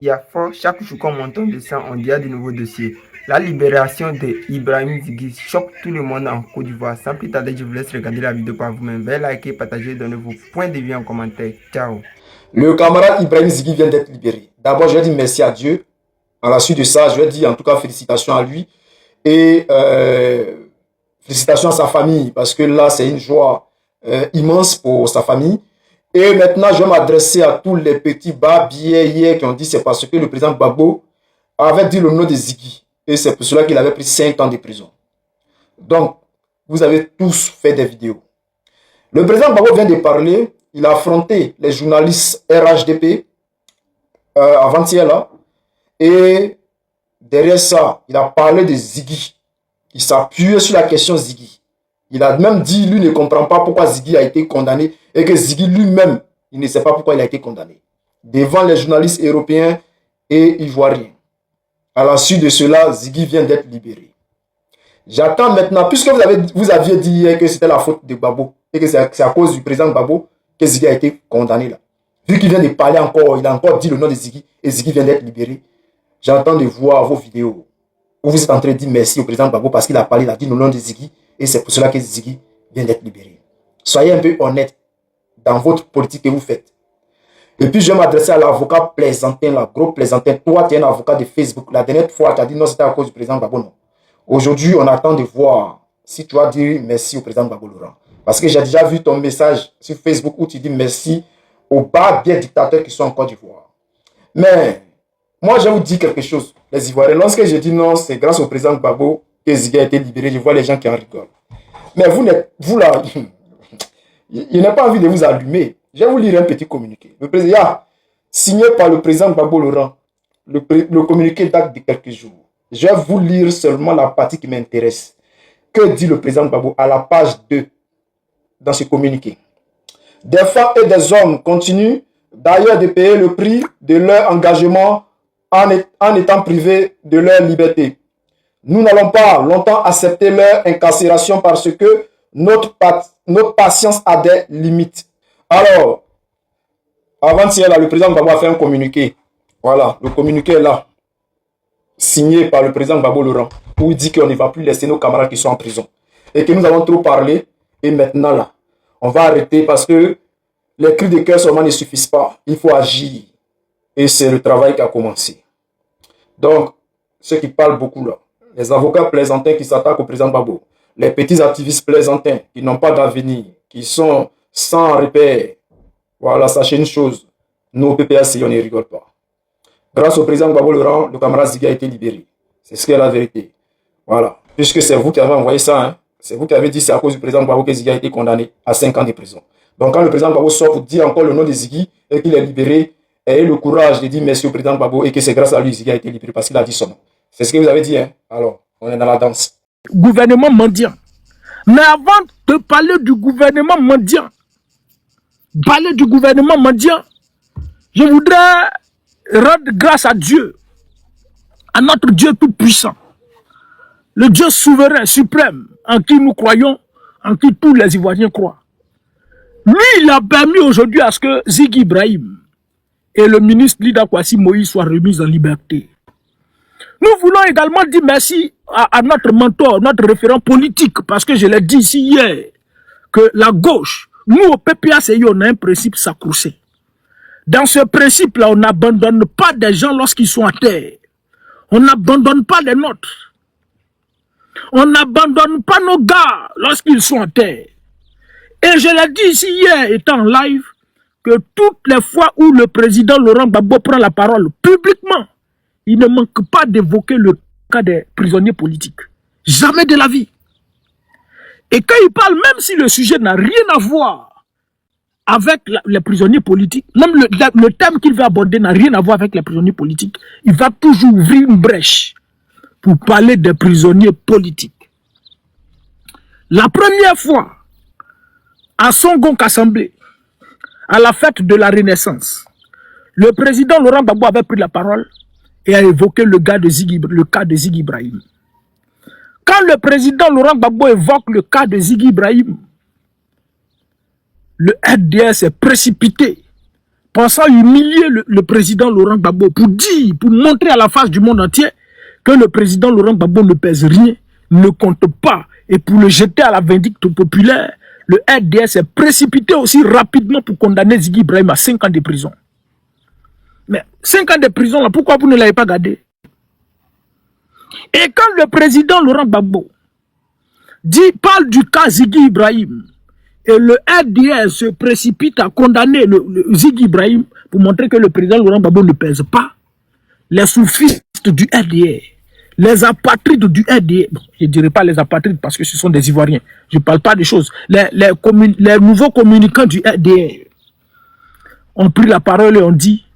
Il y a fort, chaque jour qu'on monte en descend, on dit à de nouveaux dossiers. La libération de Ibrahim Zigui choque tout le monde en Côte d'Ivoire. Sans plus tarder, je vous laisse regarder la vidéo par vous-même. Veuillez liker, partager, donner vos points de vue en commentaire. Ciao. Le camarade Ibrahim Zigui vient d'être libéré. D'abord, je vais dire merci à Dieu. À la suite de ça, je vais dire en tout cas félicitations à lui. Et félicitations à sa famille, parce que là, c'est une joie immense pour sa famille. Et maintenant, je vais m'adresser à tous les petits babiers hier qui ont dit c'est parce que le président Gbagbo avait dit le nom de Zigui. Et c'est pour cela qu'il avait pris 5 ans de prison. Donc, vous avez tous fait des vidéos. Le président Gbagbo vient de parler. Il a affronté les journalistes RHDP avant-hier là. Et derrière ça, il a parlé de Zigui. Il s'appuyait sur la question Zigui. Il a même dit, lui ne comprend pas pourquoi Zigui a été condamné et que Zigui lui-même, il ne sait pas pourquoi il a été condamné. Devant les journalistes européens et ivoiriens. À la suite de cela, Zigui vient d'être libéré. J'attends maintenant, puisque vous aviez dit hier que c'était la faute de Gbagbo et que c'est à cause du président Gbagbo que Zigui a été condamné là. Vu qu'il vient de parler encore, il a encore dit le nom de Zigui et Zigui vient d'être libéré. J'entends de voir vos vidéos où vous êtes en train de dire merci au président Gbagbo parce qu'il a parlé, il a dit le nom de Zigui et c'est pour cela que Zigui vient d'être libéré. Soyez un peu honnête dans votre politique que vous faites. Et puis je vais m'adresser à l'avocat plaisantin, là, gros plaisantin. Toi, tu es un avocat de Facebook. La dernière fois, tu as dit non, c'était à cause du président Gbagbo, non. Aujourd'hui, on attend de voir si tu vas dire merci au président Gbagbo Laurent. Parce que j'ai déjà vu ton message sur Facebook où tu dis merci aux barbiers dictateurs qui sont en Côte d'Ivoire. Mais moi, je vous dis quelque chose, les Ivoiriens. Lorsque je dis non, c'est grâce au président Gbagbo que Zigui a été libéré. Je vois les gens qui en rigolent. Mais vous là, il n'a pas envie de vous allumer. Je vais vous lire un petit communiqué. Le président, signé par le président Gbagbo Laurent. Le communiqué date de quelques jours. Je vais vous lire seulement la partie qui m'intéresse. Que dit le président Gbagbo à la page 2 dans ce communiqué? Des femmes et des hommes continuent d'ailleurs de payer le prix de leur engagement en étant privés de leur liberté. Nous n'allons pas longtemps accepter leur incarcération parce que notre patience a des limites. Alors, avant-hier, le président Gbagbo a fait un communiqué. Voilà, le communiqué est là, signé par le président Gbagbo Laurent, où il dit qu'on ne va plus laisser nos camarades qui sont en prison. Et que nous avons trop parlé, et maintenant là, on va arrêter parce que les cris de cœur seulement ne suffisent pas. Il faut agir. Et c'est le travail qui a commencé. Donc, ceux qui parlent beaucoup là, les avocats plaisantins qui s'attaquent au président Gbagbo, les petits activistes plaisantins qui n'ont pas d'avenir, qui sont sans repère. Voilà, sachez une chose, nous au PPAC, on ne rigole pas. Grâce au président Gbagbo Laurent, le camarade Zigui a été libéré. C'est ce qui est la vérité. Voilà. Puisque c'est vous qui avez envoyé ça, hein. C'est vous qui avez dit c'est à cause du président Gbagbo que Zigui a été condamné à 5 ans de prison. Donc quand le président Gbagbo sort pour dire encore le nom de Zigui et qu'il est libéré, ayez le courage de dire merci au président Gbagbo et que c'est grâce à lui que Zigui a été libéré parce qu'il a dit son nom. C'est ce que vous avez dit, hein. Alors, on est dans la danse. Gouvernement mendiant. Mais avant de parler du gouvernement mendiant, je voudrais rendre grâce à Dieu, à notre Dieu tout-puissant, le Dieu souverain, suprême, en qui nous croyons, en qui tous les Ivoiriens croient. Lui, il a permis aujourd'hui à ce que Zigui Ibrahim et le ministre Lida Kwasi Moïse soient remis en liberté. Nous voulons également dire merci à notre mentor, notre référent politique, parce que je l'ai dit ici hier, que la gauche, nous au PPACI, on a un principe sacro-saint. Dans ce principe-là, on n'abandonne pas des gens lorsqu'ils sont à terre. On n'abandonne pas les nôtres. On n'abandonne pas nos gars lorsqu'ils sont à terre. Et je l'ai dit ici hier, étant en live, que toutes les fois où le président Laurent Gbagbo prend la parole publiquement, il ne manque pas d'évoquer le cas des prisonniers politiques. Jamais de la vie. Et quand il parle, même si le sujet n'a rien à voir avec les prisonniers politiques, même le thème qu'il va aborder n'a rien à voir avec les prisonniers politiques, il va toujours ouvrir une brèche pour parler des prisonniers politiques. La première fois, à Songonk Assemblée, à la fête de la Renaissance, le président Laurent Gbagbo avait pris la parole et a évoqué le cas de Zigui Ibrahim. Quand le président Laurent Gbagbo évoque le cas de Zigui Ibrahim, le RDS est précipité pensant humilier le président Laurent Gbagbo pour dire, pour montrer à la face du monde entier que le président Laurent Gbagbo ne pèse rien, ne compte pas, et pour le jeter à la vindicte populaire, le RDS s'est précipité aussi rapidement pour condamner Ziggy Ibrahim à 5 ans de prison. Mais 5 ans de prison, là, pourquoi vous ne l'avez pas gardé? Et quand le président Laurent Gbagbo parle du cas Ziggy Ibrahim, et le RDS se précipite à condamner le Ziggy Ibrahim pour montrer que le président Laurent Gbagbo ne pèse pas, les soufistes du RDS, les apatrides du RDS, je ne dirais pas les apatrides parce que ce sont des Ivoiriens, je ne parle pas des choses, les nouveaux communicants du RDS ont pris la parole et ont dit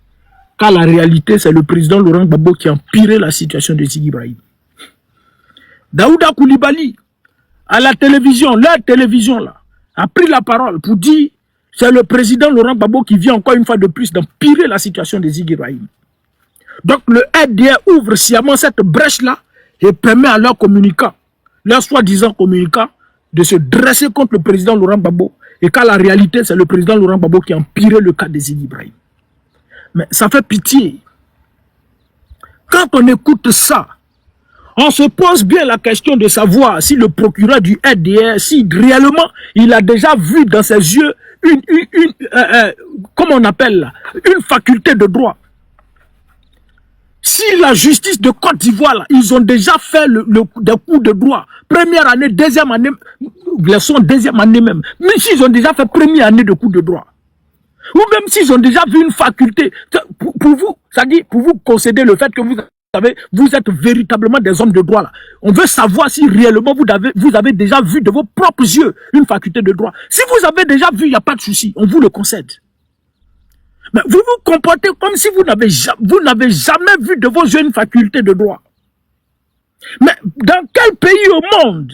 qu'à la réalité, c'est le président Laurent Gbagbo qui a empiré la situation de Ziggy Ibrahim. Daouda Koulibaly, à la télévision, leur télévision là, a pris la parole pour dire c'est le président Laurent Gbagbo qui vient encore une fois de plus d'empirer la situation de Ziggy Ibrahim. Donc le RDA ouvre sciemment cette brèche-là et permet à leurs communicants, leurs soi-disant communicants, de se dresser contre le président Laurent Gbagbo et qu'à la réalité, c'est le président Laurent Gbagbo qui a empiré le cas de Ziggy Ibrahim. Mais ça fait pitié. Quand on écoute ça, on se pose bien la question de savoir si le procureur du RDR, si réellement il a déjà vu dans ses yeux comment on appelle là, une faculté de droit. Si la justice de Côte d'Ivoire, ils ont déjà fait des coups de droit, première année, deuxième année, leçon deuxième année même, mais s'ils ont déjà fait première année de coups de droit, ou même s'ils ont déjà vu une faculté, pour vous, ça dit, pour vous concéder le fait que vous êtes véritablement des hommes de droit là. On veut savoir si réellement vous avez déjà vu de vos propres yeux une faculté de droit. Si vous avez déjà vu, il n'y a pas de souci, on vous le concède. Mais vous vous comportez comme si vous n'avez jamais vu de vos yeux une faculté de droit. Mais dans quel pays au monde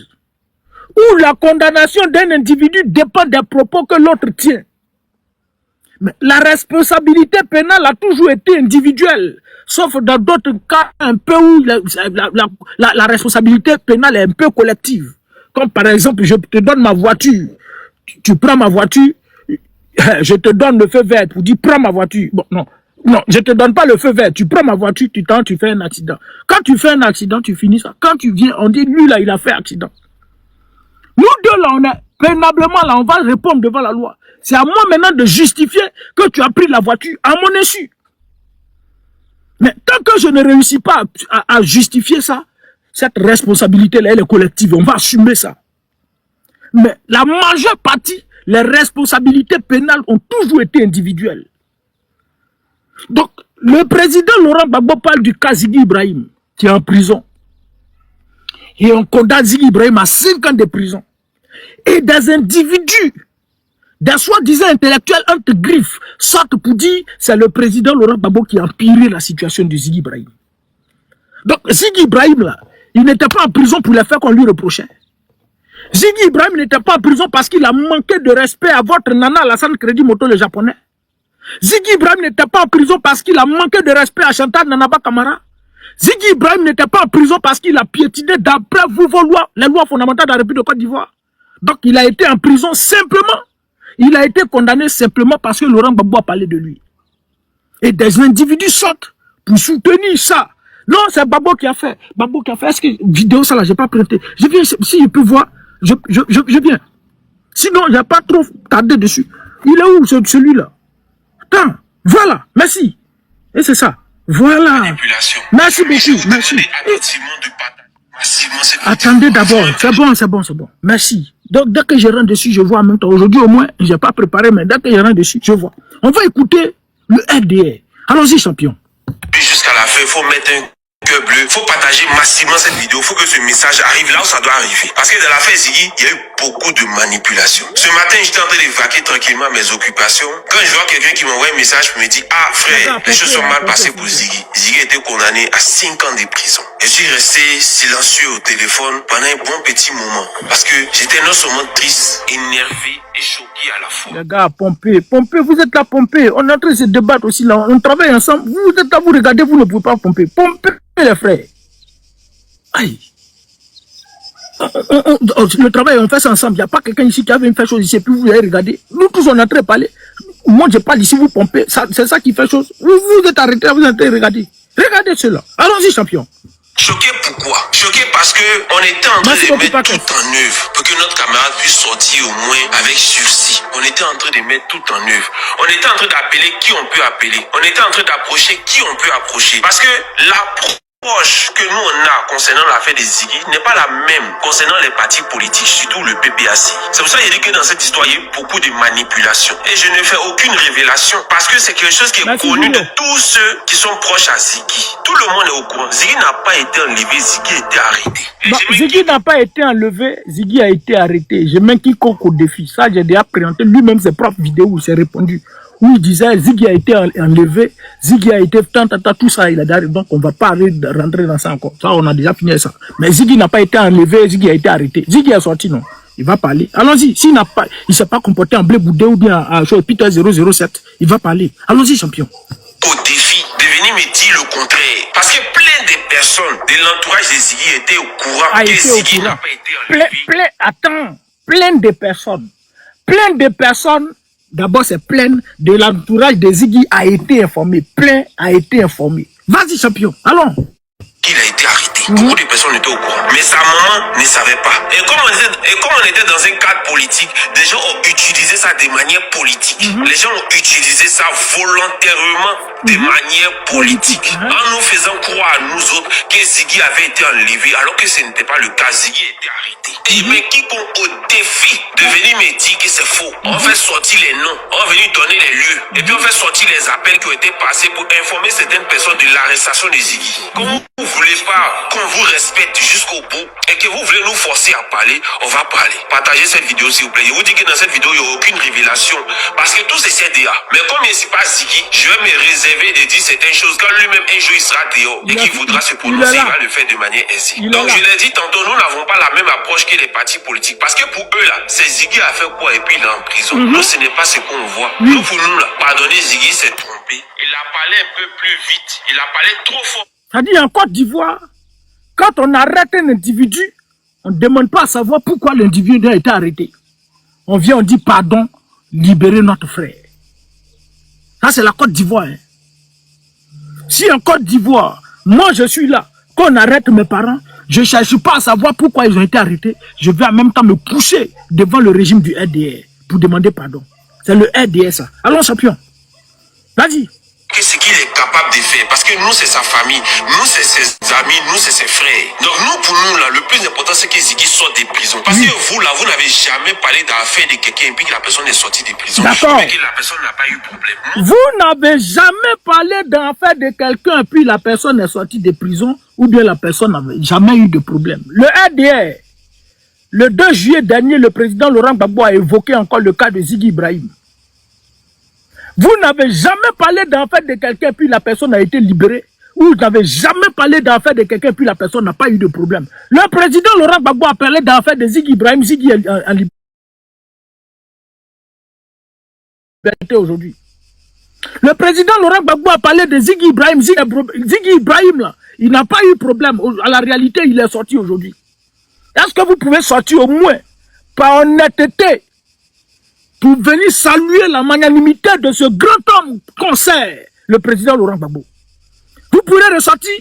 où la condamnation d'un individu dépend des propos que l'autre tient? Mais la responsabilité pénale a toujours été individuelle, sauf dans d'autres cas un peu où la responsabilité pénale est un peu collective. Comme par exemple, je te donne ma voiture, tu prends ma voiture, je te donne le feu vert pour dire prends ma voiture. Bon, non, je te donne pas le feu vert, tu prends ma voiture, tu fais un accident. Quand tu fais un accident, tu finis ça. Quand tu viens, on dit lui là, il a fait accident. Nous deux là, on est pénablement là, on va répondre devant la loi. C'est à moi maintenant de justifier que tu as pris la voiture à mon insu. Mais tant que je ne réussis pas à justifier ça, cette responsabilité-là, elle est collective. On va assumer ça. Mais la majeure partie, les responsabilités pénales ont toujours été individuelles. Donc, le président Laurent Gbagbo parle du cas Ziggy Ibrahim, qui est en prison. Et on condamne Ziggy Ibrahim à 5 ans de prison. Et des individus, des soi-disant intellectuels entre griffes, sortent pour dire c'est le président Laurent Gbagbo qui a empiré la situation de Ziggy Ibrahim. Donc Ziggy Ibrahim là, il n'était pas en prison pour les faits qu'on lui reprochait. Ziggy Ibrahim n'était pas en prison parce qu'il a manqué de respect à votre Nana Alassane Crédit Moto le japonais. Ziggy Ibrahim n'était pas en prison parce qu'il a manqué de respect à Chantal Nanaba Kamara. Ziggy Ibrahim n'était pas en prison parce qu'il a piétiné d'après vos lois, les lois fondamentales de la République de Côte d'Ivoire. Donc il a été en prison simplement. Il a été condamné simplement parce que Laurent Gbagbo a parlé de lui. Et des individus sortent pour soutenir ça. Non, c'est Gbagbo qui a fait. Gbagbo qui a fait. Est-ce que vidéo ça là, j'ai pas prêté. Je viens, si je peux voir, je viens. Sinon, il n'y a pas trop tardé dessus. Il est où celui-là? Attends, voilà, merci. Et c'est ça. Voilà. Merci beaucoup, merci. Attendez d'abord, c'est bon. Merci. Donc, dès que je rentre dessus, je vois en même temps. Aujourd'hui, au moins, je n'ai pas préparé, mais dès que je rentre dessus, je vois. On va écouter le RDR. Allons-y, champion. Puis jusqu'à la fin, il faut mettre un cœur bleu. Il faut partager massivement cette vidéo. Il faut que ce message arrive là où ça doit arriver. Parce que dans l'affaire Ziggy, il y a eu beaucoup de manipulations. Ce matin, j'étais en train de vaquer tranquillement à mes occupations. Quand je vois quelqu'un qui m'envoie un message pour me dire ah frère, les choses sont mal passées pour Ziggy. Ziggy était condamné à 5 ans de prison. Je suis resté silencieux au téléphone pendant un bon petit moment. Parce que j'étais non seulement triste, énervé et choqué à la fois. Les gars, pompez, vous êtes là, pompez. On est en train de se débattre aussi là. On travaille ensemble. Vous êtes là, vous regardez, vous ne pouvez pas pomper. Pompez les frères. Aïe. Le travail, on fait ça ensemble. Il n'y a pas quelqu'un ici qui avait une fait chose ici et puis vous allez regarder. Nous tous, on est en train de parler. Moi, je parle ici, vous pompez. C'est ça qui fait chose. Vous êtes arrêté, vous êtes regardez. Regardez cela. Allons-y, champion. Choqué pourquoi? Choqué parce que on était en train de mettre tout en œuvre pour que notre camarade puisse sortir au moins avec sursis. On était en train de mettre tout en œuvre. On était en train d'appeler qui on peut appeler. On était en train d'approcher qui on peut approcher. Parce que l'approche que nous on a concernant l'affaire des Ziggy n'est pas la même concernant les partis politiques, surtout le PPAC. C'est pour ça qu'il dit que dans cette histoire, il y a eu beaucoup de manipulation. Et je ne fais aucune révélation parce que c'est quelque chose qui est connu de tous ceux qui sont proches à Ziggy. Tout le monde est au courant. Ziggy n'a pas été enlevé, Ziggy a été arrêté. Ziggy n'a pas été enlevé, Ziggy a été arrêté. Je mets quiconque au défi. Ça, j'ai déjà présenté lui-même ses propres vidéos où il s'est répondu. Où il disait Ziggy a été enlevé, Ziggy a été tout ça, il a dit, donc on ne va pas rentrer dans ça encore. Ça, on a déjà fini ça. Mais Ziggy n'a pas été enlevé, Ziggy a été arrêté. Ziggy est sorti, non. Il va parler. Allons-y. S'il n'a pas, il ne s'est pas comporté en blé boudé ou bien à Peter 007, il va parler. Allons-y, champion. Au défi de venir me dire le contraire. Parce que plein de personnes de l'entourage de Ziggy étaient au courant que Ziggy n'a pas été enlevé. Plein de personnes. D'abord, c'est plein de l'entourage de Ziggy a été informé. Plein a été informé. Vas-y, champion. Allons. Il a été arrêté. Beaucoup de personnes étaient au courant. Mais sa maman ne savait pas. Et comme on était dans un cadre politique, des gens ont utilisé ça de manière politique. Les gens ont utilisé ça volontairement de manière politique. En nous faisant croire à nous autres que Ziggy avait été enlevé alors que ce n'était pas le cas. Ziggy était arrêté. Et mais quiconque au défi de venir me dire que c'est faux, on fait sortir les noms, on va venir donner les lieux. Et puis on fait sortir les appels qui ont été passés pour informer certaines personnes de l'arrestation de Ziggy. Comme vous voulez pas qu'on vous respecte jusqu'au bout et que vous voulez nous forcer à parler, on va parler. Partagez cette vidéo s'il vous plaît. Je vous dis que dans cette vidéo, il n'y a aucune révélation. Parce que tout c'est CDA. Mais comme il n'est pas Ziggy, je vais me réserver de dire certaines choses. Quand lui-même un jour il sera dehors et qu'il voudra se prononcer, il va le faire de manière aisée. Donc je l'ai dit tantôt, nous n'avons pas la même approche que les partis politiques. Parce que pour eux là, c'est Ziggy a fait quoi et puis il est en prison. Nous, ce n'est pas ce qu'on voit. Nous, pour nous là, pardonnez, Ziggy s'est trompé. Il a parlé un peu plus vite. Il a parlé trop fort. C'est-à-dire en Côte d'Ivoire, quand on arrête un individu, on ne demande pas à savoir pourquoi l'individu a été arrêté. On vient, on dit pardon, libérez notre frère. Ça, c'est la Côte d'Ivoire. Hein. Si en Côte d'Ivoire, moi je suis là, qu'on arrête mes parents, je ne cherche pas à savoir pourquoi ils ont été arrêtés, je vais en même temps me pousser devant le régime du RDR pour demander pardon. C'est le RDR ça. Allons champion. Vas-y. Qu'est-ce qu'il est capable de faire? Parce que nous, c'est sa famille, nous, c'est ses amis, nous, c'est ses frères. Donc, nous, pour nous, là, le plus important, c'est que Ziggy sorte des prisons. Parce que vous, là, vous n'avez jamais parlé d'affaires de quelqu'un et puis que la personne est sortie des prisons. D'accord. Et que la personne n'a pas eu de problème. Vous n'avez jamais parlé d'affaires de quelqu'un et puis la personne est sortie des prisons ou bien la personne n'avait jamais eu de problème. Le RDR, le 2 juillet dernier, le président Laurent Gbagbo a évoqué encore le cas de Ziggy Ibrahim. Vous n'avez jamais parlé d'affaires de quelqu'un puis la personne a été libérée. Ou vous n'avez jamais parlé d'affaires de quelqu'un puis la personne n'a pas eu de problème. Le président Laurent Gbagbo a parlé d'affaires de Ziggy Ibrahim. Ziggy est en liberté aujourd'hui. Le président Laurent Gbagbo a parlé de Ziggy Ibrahim. Ziggy Ibrahim, là, il n'a pas eu de problème. À la réalité, il est sorti aujourd'hui. Est-ce que vous pouvez sortir au moins par honnêteté pour venir saluer la magnanimité de ce grand homme concert, le président Laurent Gbagbo? Vous pourrez ressortir.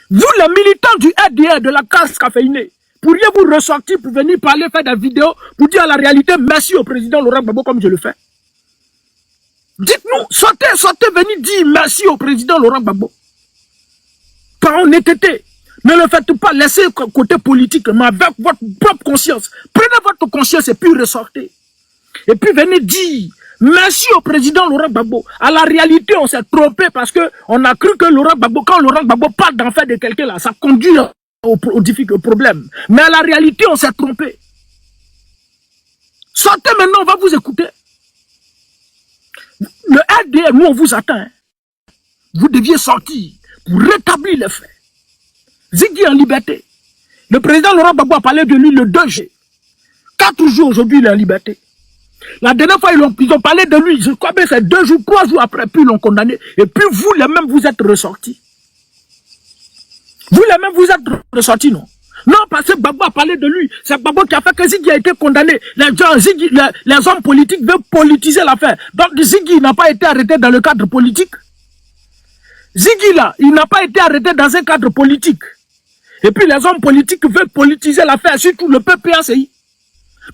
Vous, les militants du RDR, de la casse caféinée, pourriez-vous ressortir pour venir parler, faire des vidéos, pour dire à la réalité merci au président Laurent Gbagbo comme je le fais? Dites-nous, sortez, venez dire merci au président Laurent Gbagbo. Par honnêteté. Ne le faites pas, laissez côté politique, mais avec votre propre conscience. Prenez votre conscience et puis ressortez. Et puis venez dire merci au président Laurent Gbagbo. À la réalité, on s'est trompé parce que on a cru que Laurent Gbagbo, quand Laurent Gbagbo parle d'en faire de quelqu'un là, ça conduit au problème. Mais à la réalité, on s'est trompé. Sortez maintenant, on va vous écouter. Le RDR, nous on vous attend. Hein. Vous deviez sortir pour rétablir les faits. Ziggy en liberté. Le président Laurent Gbagbo a parlé de lui le 2 juillet. 4 jours aujourd'hui, il est en liberté. La dernière fois, ils ont parlé de lui, je crois bien c'est 2 jours, 3 jours après, puis ils l'ont condamné. Et puis vous, les mêmes, vous êtes ressortis. Vous, les mêmes, vous êtes ressortis, non? Non, parce que Gbagbo a parlé de lui. C'est Gbagbo qui a fait que Ziggy a été condamné. Les hommes politiques veulent politiser l'affaire. Donc Ziggy n'a pas été arrêté dans le cadre politique. Ziggy là, il n'a pas été arrêté dans un cadre politique. Et puis les hommes politiques veulent politiser l'affaire, surtout le PPACI.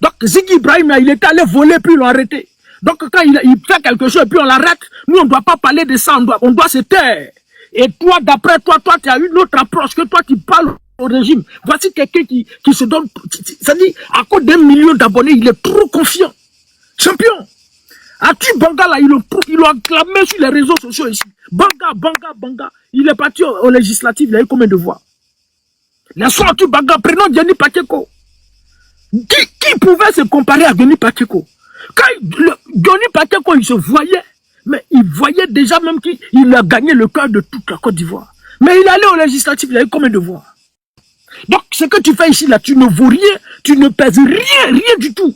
Donc Ziggy Ibrahim, il était allé voler, puis ils l'ont arrêté. Donc quand il fait quelque chose, puis on l'arrête, nous on ne doit pas parler de ça, on doit se taire. Et toi, d'après toi, tu as une autre approche, que toi tu parles au régime. Voici quelqu'un qui se donne, c'est-à-dire, à cause d'1 million d'abonnés, il est trop confiant. Champion. Atu Banga là, ils l'ont acclamé sur les réseaux sociaux ici. Banga. Il est parti aux législatives, il a eu combien de voix? Les soirs Atu Banga, prenons Denis Pakeko. Qui pouvait se comparer à Denis Pakeko? Quand Denis Pakeko, il se voyait, mais il voyait déjà même qu'il a gagné le cœur de toute la Côte d'Ivoire. Mais il est allé aux législatives, il a eu combien de voix? Donc, ce que tu fais ici, là, tu ne vaux rien, tu ne pèses rien du tout.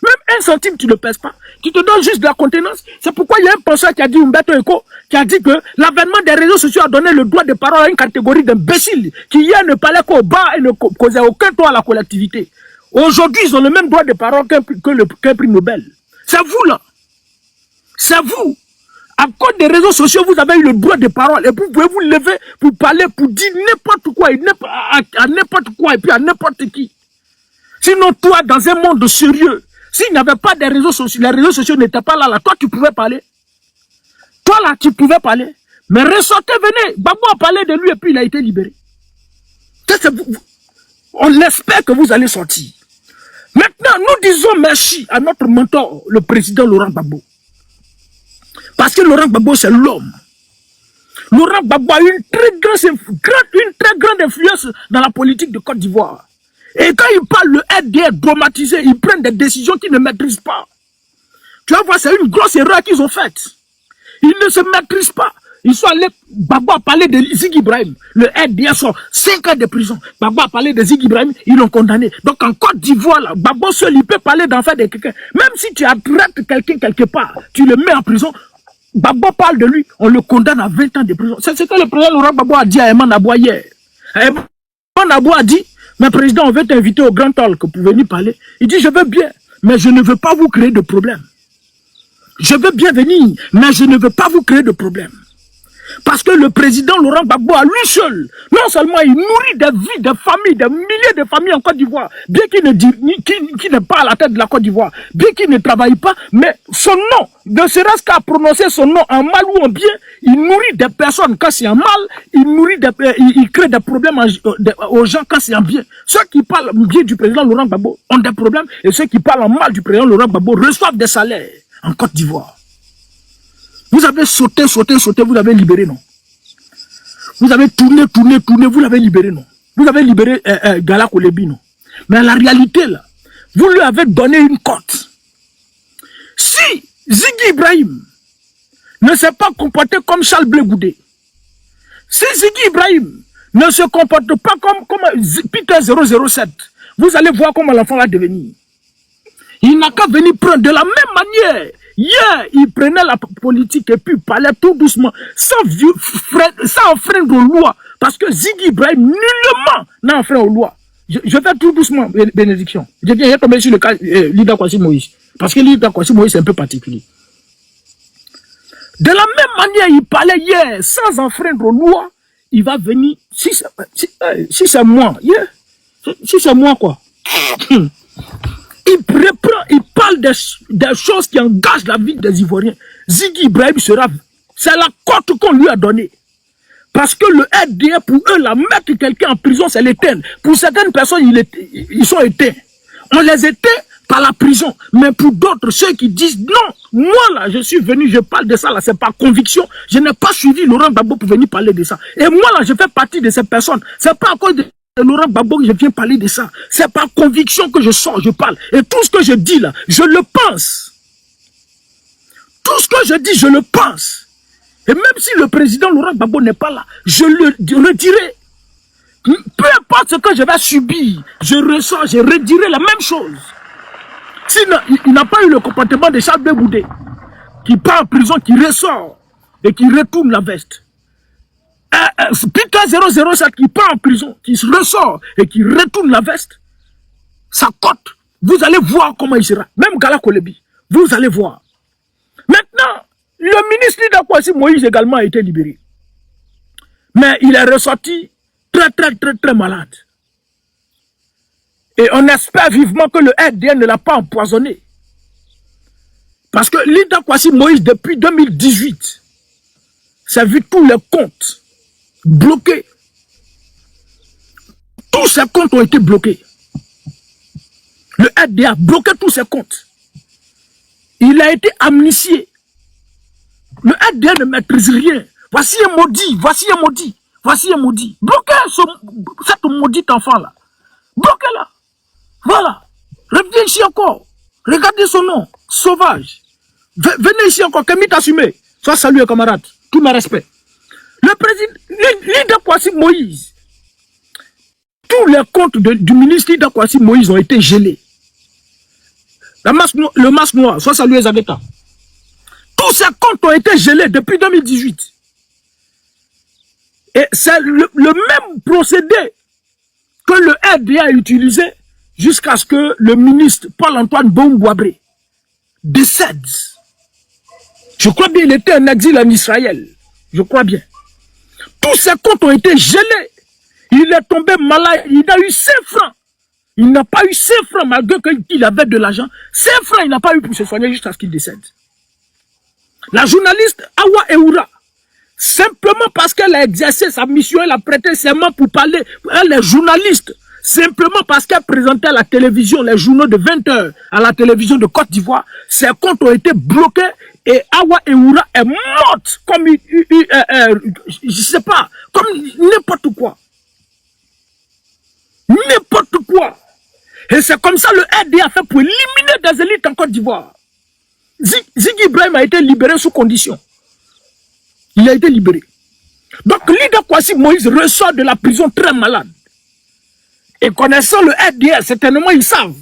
Même 1 centime, tu ne pèses pas. Tu te donnes juste de la contenance. C'est pourquoi il y a un penseur qui a dit, Humberto Eco, qui a dit que l'avènement des réseaux sociaux a donné le droit de parole à une catégorie d'imbéciles qui hier ne parlaient qu'au bas et ne causaient aucun tort à la collectivité. Aujourd'hui, ils ont le même droit de parole qu'un prix Nobel. C'est vous, là. C'est vous. À cause des réseaux sociaux, vous avez eu le droit de parole. Et vous pouvez vous lever pour parler, pour dire n'importe quoi, à n'importe quoi, et puis à n'importe qui. Sinon, toi, dans un monde sérieux, s'il n'y avait pas des réseaux sociaux, les réseaux sociaux n'étaient pas là, toi, tu pouvais parler. Toi, là, tu pouvais parler. Mais ressortez, venez. Gbagbo a parlé de lui et puis il a été libéré. On espère que vous allez sortir. Maintenant, nous disons merci à notre mentor, le président Laurent Gbagbo. Parce que Laurent Gbagbo, c'est l'homme. Laurent Gbagbo a une très grande influence dans la politique de Côte d'Ivoire. Et quand il parle, le RDR dramatisé, ils prennent des décisions qu'ils ne maîtrisent pas. Tu vas voir, c'est une grosse erreur qu'ils ont faite. Ils ne se maîtrisent pas. Ils sont allés, Gbagbo a parlé de Ziggy Ibrahim. Le RDR sort 5 ans de prison. Gbagbo a parlé de Ziggy Ibrahim, ils l'ont condamné. Donc en Côte d'Ivoire, là, Gbagbo seul, il peut parler d'enfer de quelqu'un. Même si tu arrêtes quelqu'un quelque part, tu le mets en prison, Gbagbo parle de lui, on le condamne à 20 ans de prison. C'est ce que le président Laurent Gbagbo a dit à Eman Abou hier. Eman Abou a dit, mais président, on veut t'inviter au Grand Talk pour venir parler. Il dit, je veux bien, mais je ne veux pas vous créer de problème. Je veux bien venir, mais je ne veux pas vous créer de problème. Parce que le président Laurent Gbagbo, à lui seul, non seulement il nourrit des vies, des familles, des milliers de familles en Côte d'Ivoire, bien qu'il n'est pas à la tête de la Côte d'Ivoire, bien qu'il ne travaille pas, mais son nom, ne serait-ce qu'à prononcer son nom en mal ou en bien, il nourrit des personnes quand c'est en mal, il crée des problèmes aux gens quand c'est en bien. Ceux qui parlent bien du président Laurent Gbagbo ont des problèmes, et ceux qui parlent en mal du président Laurent Gbagbo reçoivent des salaires en Côte d'Ivoire. Vous avez sauté, vous l'avez libéré, non? Vous avez tourné, vous l'avez libéré, non? Vous avez libéré Gala Kolebi, non? Mais la réalité, là, vous lui avez donné une cote. Si Ziggy Ibrahim ne s'est pas comporté comme Charles Blé Goudé, si Ziggy Ibrahim ne se comporte pas comme Peter 007, vous allez voir comment l'enfant va devenir. Il n'a qu'à venir prendre de la même manière. Hier, il prenait la politique et puis parlait tout doucement, sans enfreindre aux lois. Parce que Ziggy Ibrahim, nullement, n'a enfreint aux lois. Je fais tout doucement, bénédiction. Je viens tomber sur le cas Lida Kwasi Moïse. Parce que Lida Kwasi Moïse, c'est un peu particulier. De la même manière, il parlait hier, sans enfreindre aux lois, il va venir, si c'est moi, yeah, si c'est moi, quoi. Il parle des choses qui engagent la vie des Ivoiriens. Ziggy Ibrahim c'est la cote qu'on lui a donnée. Parce que le RDA, pour eux, la mettre quelqu'un en prison, c'est l'éteindre. Pour certaines personnes, ils sont éteints. On les éteint par la prison. Mais pour d'autres, ceux qui disent non, moi là, je suis venu, je parle de ça là, c'est par conviction. Je n'ai pas suivi Laurent Gbagbo pour venir parler de ça. Et moi là, je fais partie de ces personnes. C'est pas à cause de Laurent Gbagbo que je viens parler de ça. C'est par conviction que je sors, je parle. Et tout ce que je dis là, je le pense. Tout ce que je dis, je le pense. Et même si le président Laurent Gbagbo n'est pas là, je le redirai. Peu importe ce que je vais subir, je ressors, je redirai la même chose. Sinon, il n'a pas eu le comportement de Charles Blé Goudé, qui part en prison, qui ressort et qui retourne la veste. Peter 007 qui part en prison, qui se ressort et qui retourne la veste, sa cote, vous allez voir comment il sera. Même Gala Kolebi, vous allez voir. Maintenant, le ministre d'Akwasi Moïse également a été libéré. Mais il est ressorti très malade. Et on espère vivement que le RDN ne l'a pas empoisonné. Parce que Lida Kwasi Moïse, depuis 2018, s'est vu tous les comptes bloqués. Tous ses comptes ont été bloqués. Le RDA a bloqué tous ses comptes. Il a été amnistié. Le RDA ne maîtrise rien. Voici un maudit, voici un maudit, voici un maudit. Bloquez cet maudit enfant-là. Bloquez-la. Voilà. Revenez ici encore. Regardez son nom. Sauvage. Venez ici encore. Kemi Tassumé. Sois salué, camarade. Tout mes respects. Le président, Lida Kwasi Moïse. Tous les comptes du ministre Lida Kwasi Moïse ont été gelés. Le masque noir. Sois salué, Zageta. Tous ces comptes ont été gelés depuis 2018. Et c'est le même procédé que le RDA a utilisé jusqu'à ce que le ministre Paul-Antoine Boum-Boabré décède. Je crois bien qu'il était en exil en Israël. Je crois bien. Tous ces comptes ont été gelés. Il est tombé malade. Il a eu 5 francs. Il n'a pas eu 5 francs malgré qu'il avait de l'argent. 5 francs, il n'a pas eu pour se soigner jusqu'à ce qu'il décède. La journaliste Awa Eoura, simplement parce qu'elle a exercé sa mission, elle a prêté serment pour parler, elle est journaliste, simplement parce qu'elle présentait à la télévision les journaux de 20 h à la télévision de Côte d'Ivoire, ses comptes ont été bloqués et Awa Eoura est morte comme, je sais pas, comme n'importe quoi. N'importe quoi. Et c'est comme ça le RDA a fait pour éliminer des élites en Côte d'Ivoire. Ziggy Ibrahim a été libéré sous condition. Il a été libéré. Donc Lida Kwasi Moïse ressort de la prison très malade. Et connaissant le RDA, certainement ils savent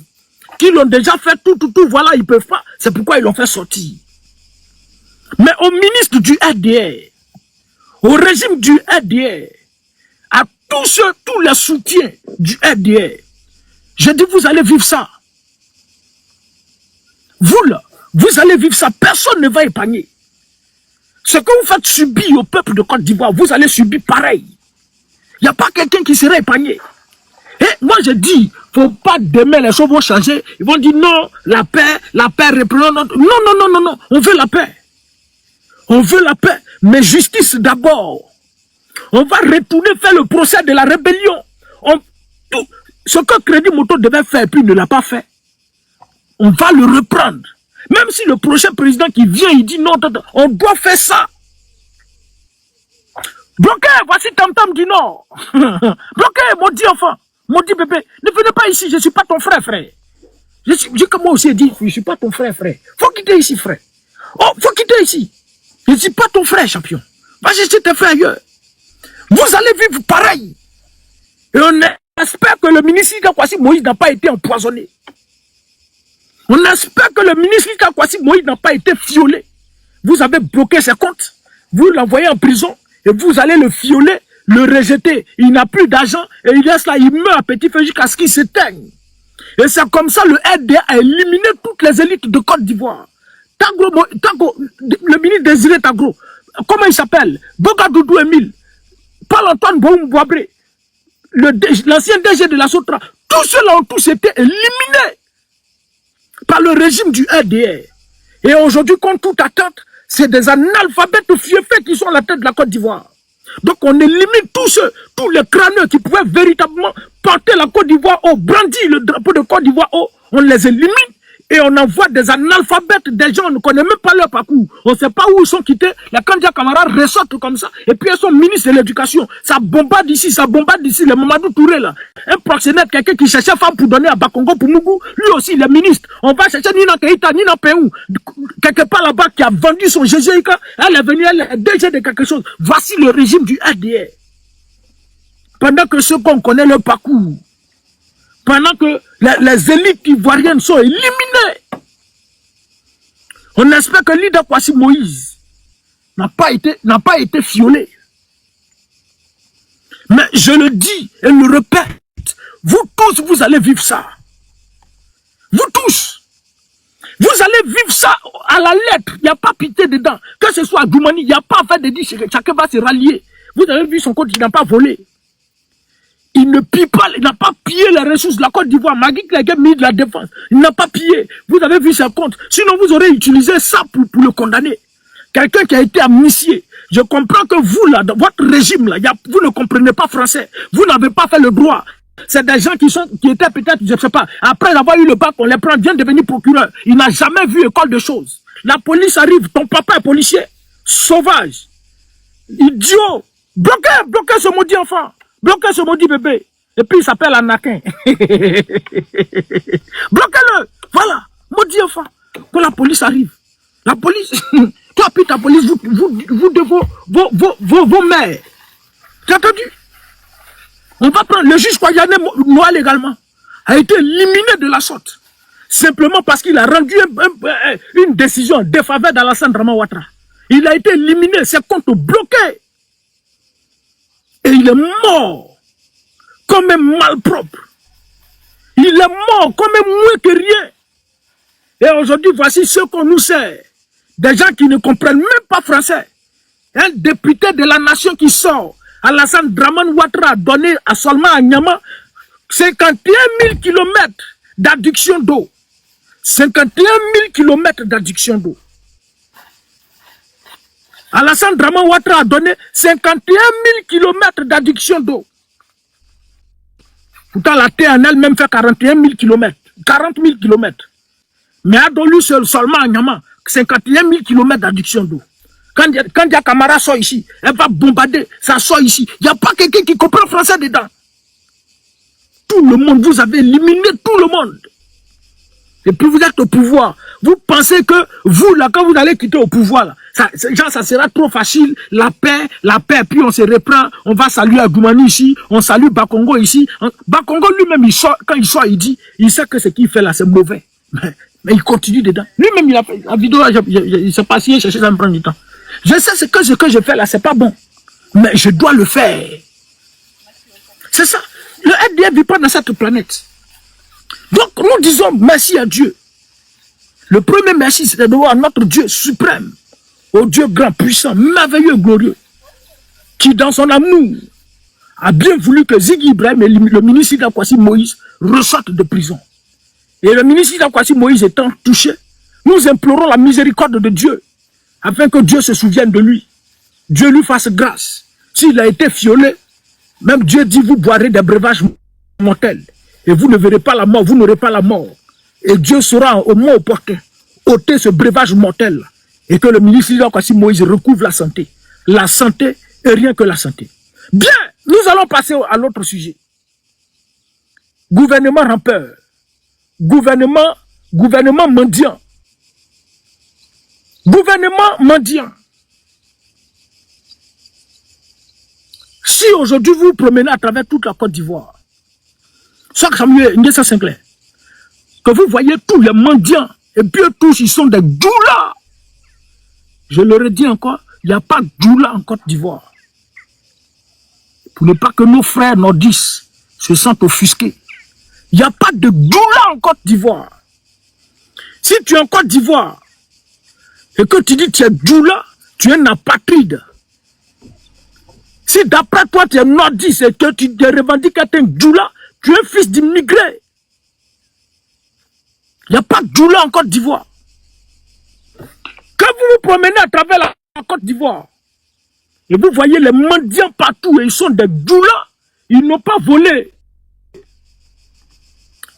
qu'ils l'ont déjà fait tout, voilà, ils ne peuvent pas. C'est pourquoi ils l'ont fait sortir. Mais au ministre du RDA, au régime du RDA, à tous les soutiens du RDA, je dis vous allez vivre ça. Vous là, vous allez vivre ça, personne ne va épargner. Ce que vous faites subir au peuple de Côte d'Ivoire, vous allez subir pareil. Il n'y a pas quelqu'un qui sera épargné. Et moi je dis, faut pas demain les choses vont changer. Ils vont dire non, la paix représente. Non, on veut la paix. On veut la paix, mais justice d'abord. On va retourner faire le procès de la rébellion. Ce que Crédit Moto devait faire et puis il ne l'a pas fait, on va le reprendre. Même si le prochain président qui vient, il dit non, on doit faire ça. Bloquez, voici Tam Tam du Nord. Bloquez, maudit enfant, maudit bébé. Ne venez pas ici, je ne suis pas ton frère. Comme moi aussi dit, je ne suis pas ton frère. Faut quitter ici, frère. Oh, faut quitter ici. Je ne suis pas ton frère, champion. Va chercher tes frères ailleurs. Vous allez vivre pareil. Et on espère que le ministre Kwasi Moïse n'a pas été empoisonné. On espère que le ministre Kwasi Moïse n'a pas été fiolé. Vous avez bloqué ses comptes, vous l'envoyez en prison et vous allez le fioler, le rejeter. Il n'a plus d'argent et il reste là, il meurt à petit feu jusqu'à ce qu'il s'éteigne. Et c'est comme ça le RDA a éliminé toutes les élites de Côte d'Ivoire. Tango, le ministre Désiré Tagro, comment il s'appelle? Bogadoudou Emile, Paul-Antoine Boum-Boabré, l'ancien DG de la Sotra, tous ceux-là ont tous été éliminés par le régime du RDA. Et aujourd'hui, contre toute attente, c'est des analphabètes fiefés qui sont à la tête de la Côte d'Ivoire. Donc on élimine tous les crâneux qui pouvaient véritablement porter la Côte d'Ivoire haut, brandir le drapeau de Côte d'Ivoire haut, on les élimine et on envoie des analphabètes, des gens, on ne connaît même pas leur parcours. On ne sait pas où ils sont quittés, les candidats camarades ressortent comme ça, et puis ils sont ministres de l'éducation. Ça bombarde ici, le Mamadou Touré là. Un proxénète, quelqu'un qui cherchait femme pour donner à Bakongo, pour Mougou, lui aussi il est ministre. On va chercher Nina Keïta, Nina Péou, quelque part là-bas qui a vendu son GGIK, elle est venue, elle est DG de quelque chose. Voici le régime du RDA. Pendant que ceux qu'on connaît leur parcours, pendant que les élites ivoiriennes sont éliminées, on espère que Lida Kwasi Moïse n'a pas été fiolé. Je le dis et le répète. Vous tous, vous allez vivre ça. Vous tous. Vous allez vivre ça à la lettre. Il n'y a pas pitié dedans. Que ce soit à Doumani, il n'y a pas fait de dire chacun va se rallier. Vous avez vu son compte, il n'a pas volé. Il ne pille pas, il n'a pas pillé les ressources de la Côte d'Ivoire. Magui qui a mis de la défense. Il n'a pas pillé. Vous avez vu son compte. Sinon, vous aurez utilisé ça pour le condamner. Quelqu'un qui a été amnistié. Je comprends que vous, là, dans votre régime, là, vous ne comprenez pas français. Vous n'avez pas fait le droit. C'est des gens qui étaient peut-être, je ne sais pas, après avoir eu le bac, on les prend, viennent devenir procureur. Il n'a jamais vu école de choses. La police arrive, ton papa est policier. Sauvage. Idiot. Bloquez ce maudit enfant. Bloquez ce maudit bébé. Et puis il s'appelle Anakin. Bloquez-le. Voilà. Maudit enfant. Quand la police arrive. La police, toi puis ta police, vous de vos mères. Tu as entendu? On va prendre le juge Kwayane Noël également. A été éliminé de la sorte. Simplement parce qu'il a rendu une décision défavorable d'Alassane Draman Ouattara. Il a été éliminé, ses comptes bloqués. Et il est mort comme un malpropre. Il est mort comme un moins que rien. Et aujourd'hui, voici ce qu'on nous sert. Des gens qui ne comprennent même pas français. Un député de la nation qui sort. Alassane Draman Ouattara a donné à seulement à Nyama 51 000 km d'adduction d'eau. 51 000 km d'adduction d'eau. Alassane Draman Ouattara a donné 51 000 km d'adduction d'eau. Pourtant, la terre en elle-même fait 41 000 km. 40 000 km. Mais Adolu seulement à Nyama, 51 000 km d'adduction d'eau. Quand Diakamara sort ici, elle va bombarder, ça sort ici. Il n'y a pas quelqu'un qui comprend le français dedans. Tout le monde, vous avez éliminé tout le monde. Et puis vous êtes au pouvoir. Vous pensez que vous, là, quand vous allez quitter au pouvoir, là, ça sera trop facile. La paix, puis on se reprend. On va saluer Agoumani ici, on salue Bakongo ici. Bakongo lui-même, quand il sort, il dit, il sait que ce qu'il fait là, c'est mauvais. Mais il continue dedans. Lui-même, il a fait la vidéo, il s'est passé, chercher, ça me prend du temps. Je sais ce que je fais là, c'est pas bon. Mais je dois le faire. C'est ça. Le RDF ne vit pas dans cette planète. Donc, nous disons merci à Dieu. Le premier merci, c'est de voir notre Dieu suprême, au Dieu grand, puissant, merveilleux, glorieux, qui dans son amour a bien voulu que Ziggy Ibrahim et le ministre d'Akwasi Moïse ressortent de prison. Et le ministre d'Akwasi Moïse étant touché, nous implorons la miséricorde de Dieu, afin que Dieu se souvienne de lui. Dieu lui fasse grâce. S'il a été violé, même Dieu dit, vous boirez des breuvages mortels. Et vous ne verrez pas la mort, vous n'aurez pas la mort. Et Dieu sera au moins opportun, ôter ce breuvage mortel. Et que le ministre d'Akwasi Moïse recouvre la santé. La santé et rien que la santé. Bien, nous allons passer à l'autre sujet. Gouvernement rampeur. Gouvernement mendiant. Gouvernement mendiant. Si aujourd'hui vous vous promenez à travers toute la Côte d'Ivoire, soit Samuel Ngessa Sinclair, que vous voyez tous les mendiants, et puis tous ils sont des djoulas. Je leur ai dit encore, il n'y a pas de djoula en Côte d'Ivoire. Pour ne pas que nos frères nordistes se sentent offusqués. Il n'y a pas de djoula en Côte d'Ivoire. Si tu es en Côte d'Ivoire, et que tu dis que tu es djoula, tu es un apatride. Si d'après toi tu es nordiste et que tu te revendiques être un djoula, tu es fils d'immigré. Il n'y a pas de djoula en Côte d'Ivoire. Quand vous vous promenez à travers la Côte d'Ivoire, et vous voyez les mendiants partout, et ils sont des djoulas, ils n'ont pas volé.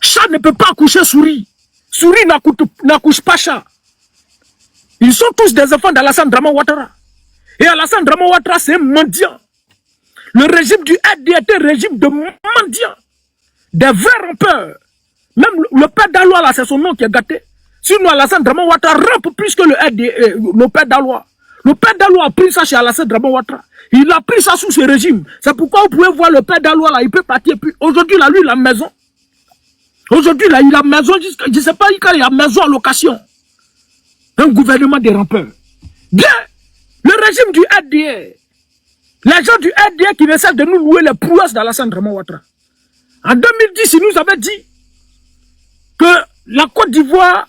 Chat ne peut pas accoucher souris. Souris n'accouche pas chat. Ils sont tous des enfants d'Alassane Draman Ouattara. Et Alassane Draman Ouattara, c'est un mendiant. Le régime du RD était un régime de mendiants. Des vrais rampeurs. Même le père d'Alois, là, c'est son nom qui est gâté. Sinon, Alassane Draman Ouattara rampe plus que le père d'Alois. Le père d'Alois a pris ça chez Alassane Draman Ouattara. Il a pris ça sous ce régime. C'est pourquoi vous pouvez voir le père d'Alois, là, il peut partir. Puis aujourd'hui, là, lui, il a maison. Aujourd'hui, là, il a maison, je ne sais pas, il a maison en location. Un gouvernement des rampeurs. Bien, le régime du RDR Les gens du RDA qui essaient de nous louer les prouesses d'Alassane Draman Ouattara. En 2010, il nous avait dit que la Côte d'Ivoire,